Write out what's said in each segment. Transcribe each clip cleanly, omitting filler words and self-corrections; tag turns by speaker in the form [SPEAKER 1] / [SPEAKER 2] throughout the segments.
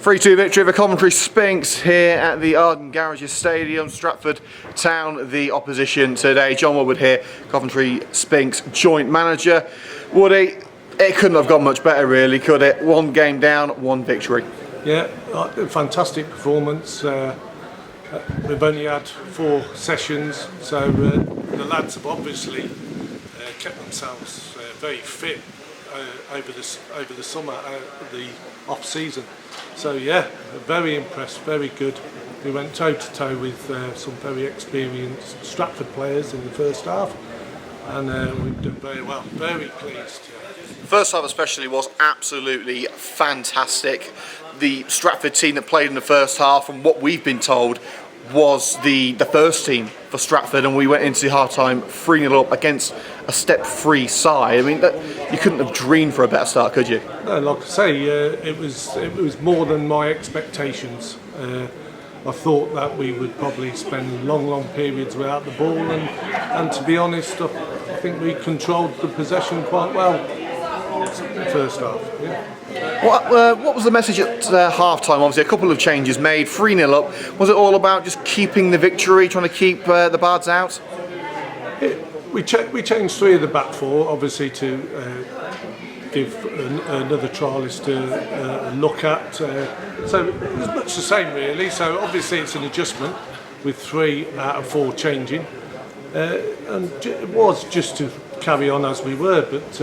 [SPEAKER 1] 3-2 victory for Coventry Sphinx here at the Arden Garages Stadium. Stratford Town, the opposition today. John Woodward here, Coventry Sphinx joint manager. Woody, it couldn't have gone much better really, could it? One game down, one victory.
[SPEAKER 2] Yeah, fantastic performance. We've only had 4 sessions, so the lads have obviously kept themselves very fit over the summer, the off season. So yeah, very impressed, very good. We went toe to toe with some very experienced Stratford players in the first half, and we've done very well. Very pleased. Yeah.
[SPEAKER 1] First half especially was absolutely fantastic. The Stratford team that played in the first half, and what we've been told, was the first team for Stratford, and we went into half-time 3-0 up against a step-free side. I mean, you couldn't have dreamed for a better start, could you?
[SPEAKER 2] No, like I say, it was more than my expectations. I thought that we would probably spend long periods without the ball, and to be honest, I think we controlled the possession quite well in the first half. Yeah.
[SPEAKER 1] What was the message at half-time? Obviously, a couple of changes made, 3-0 up. Was it all about just keeping the victory, trying to keep the Bards out?
[SPEAKER 2] We changed 3 of the back 4, obviously, to give another trialist a look at. So it was much the same, really. So obviously, it's an adjustment with 3 out of 4 changing. And it was just to carry on as we were, but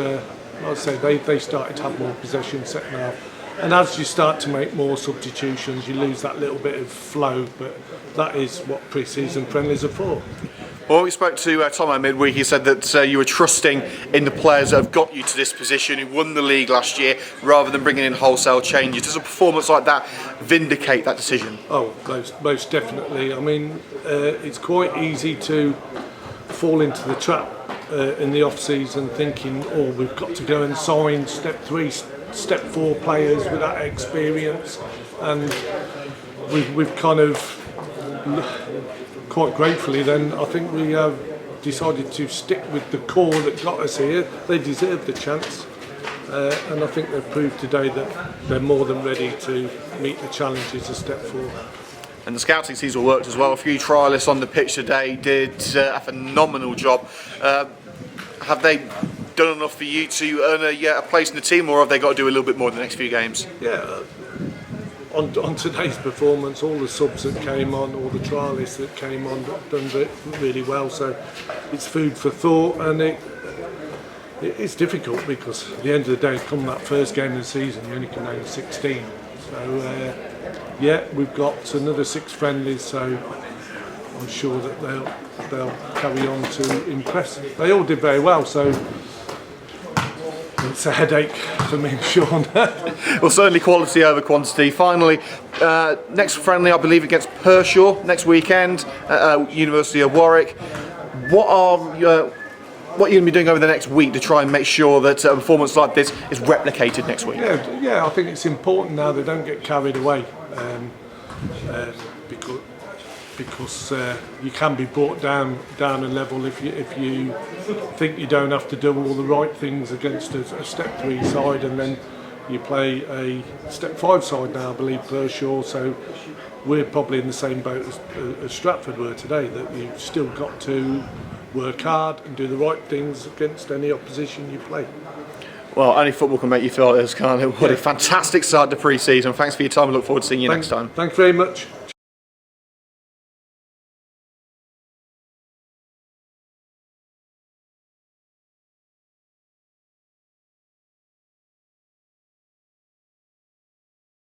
[SPEAKER 2] like I say, they started to have more possession second half, and as you start to make more substitutions, you lose that little bit of flow. But that is what pre-season friendlies are for.
[SPEAKER 1] Well, we spoke to Tom midweek. He said that you were trusting in the players that have got you to this position, who won the league last year, rather than bringing in wholesale changes. Does a performance like that vindicate that decision?
[SPEAKER 2] Oh, most definitely. I mean, it's quite easy to fall into the trap in the off-season, thinking, oh, we've got to go and sign step 3, step 4 players with that experience, and we've kind of, quite gratefully then, I think we have decided to stick with the core that got us here. They deserve the chance, and I think they've proved today that they're more than ready to meet the challenges of step 4.
[SPEAKER 1] And the scouting season worked as well. A few trialists on the pitch today did a phenomenal job. Have they done enough for you to earn a place in the team, or have they got to do a little bit more in the next few games?
[SPEAKER 2] Yeah, on today's performance, all the subs that came on, all the trialists that came on, done really well. So it's food for thought, and it's difficult because at the end of the day, come that first game of the season, you only can name 16. So yeah, we've got another 6 friendlies, so I'm sure that they'll carry on to impress. They all did very well, so it's a headache for me and Sean.
[SPEAKER 1] Well, certainly quality over quantity. Finally, next friendly, I believe, against Pershore next weekend at University of Warwick. What are you going to be doing over the next week to try and make sure that a performance like this is replicated next week?
[SPEAKER 2] Yeah, I think it's important now they don't get carried away, because you can be brought down a level if you think you don't have to do all the right things against a step 3 side, and then you play a step 5 side now, I believe, Pershore. So we're probably in the same boat as Stratford were today, that you've still got to work hard and do the right things against any opposition you play.
[SPEAKER 1] Well, only football can make you feel like this, can't it? What a fantastic start to pre-season. Thanks for your time. I look forward to seeing you next time.
[SPEAKER 2] Thanks very much.